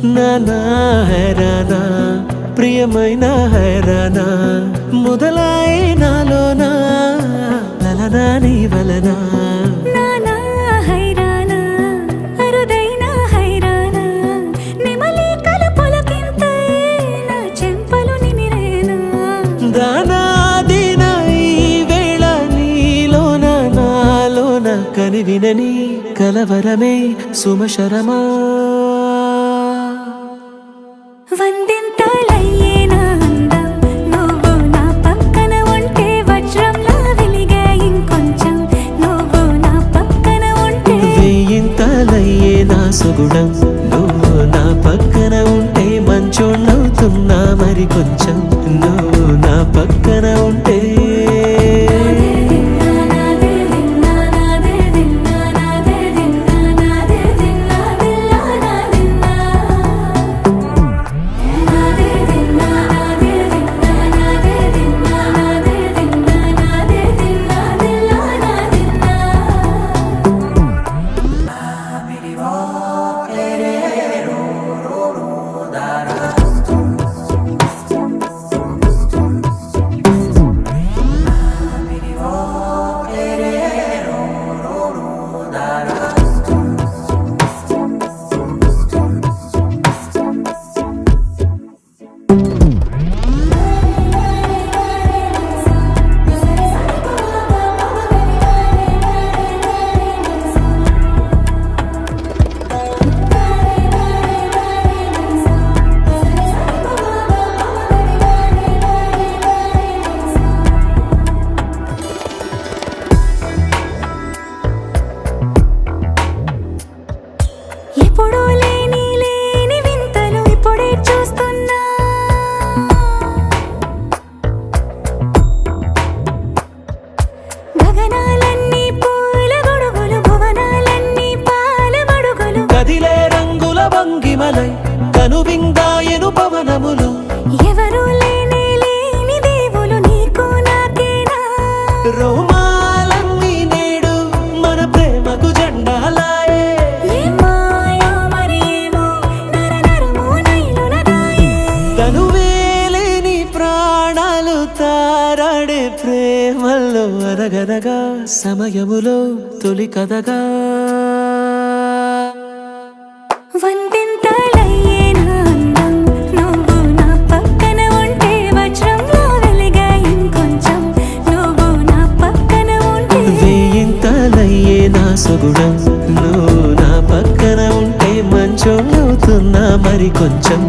నానా హైరానా ప్రియమైన హైరానా మొదలాయి నాలోనా లలనా నీ వలనా నానా హైరానా అరుదైన హైరానా నెమలి కలుపులకింతై నా చెంపలు నిమిరేనా దానా దినా ఈ వేళ నీలోన నాలోన కనివినని కలవరమే సుమశరమా వందింతలయ్యేనా అందం నువ్వు నా పక్కన ఉంటే వజ్రంలా వెలిగే ఇంకొంచెం నువ్వు నా పక్కన ఉంటే వెయ్యింతలయ్యే నా సుగుణం నువ్వు నా పక్కన ఉంటే మంచోళ్ళవుతున్నా మరి కొంచెం నువ్వు నా పక్కన ఉంటే ఎప్పుడూ లేని వింతలు ఇప్పుడే చూస్తున్నా గగనాలన్నీ పూల గొడుగులు భువనాలన్నీ పాల మడుగులు కదిలే రంగుల భంగిమలై కనువిందాయను పవనములు ఎవరూ లేని దేవులు నీకు నాకేనా రోమాలన్నీ నేడు మన ప్రేమకు జెండాలాయే ఏమాయో మరేమో నరనరమో నైలునదాయే తనువేలేని ప్రాణాలు తారాడే ప్రేమల్లో అనగనగా సమయములో తొలి కథగా వందింతలయ్యేనా అందం నువ్వు నా పక్కన ఉంటే వజ్రంలా వెలిగే ఇంకొంచెం నువ్వు నా పక్కన ఉంటే వెయ్యింతలయ్యే నా సుగుణం నువ్వు నా పక్కన ఉంటే మంచోళ్ళవుతున్నా మరి కొంచెం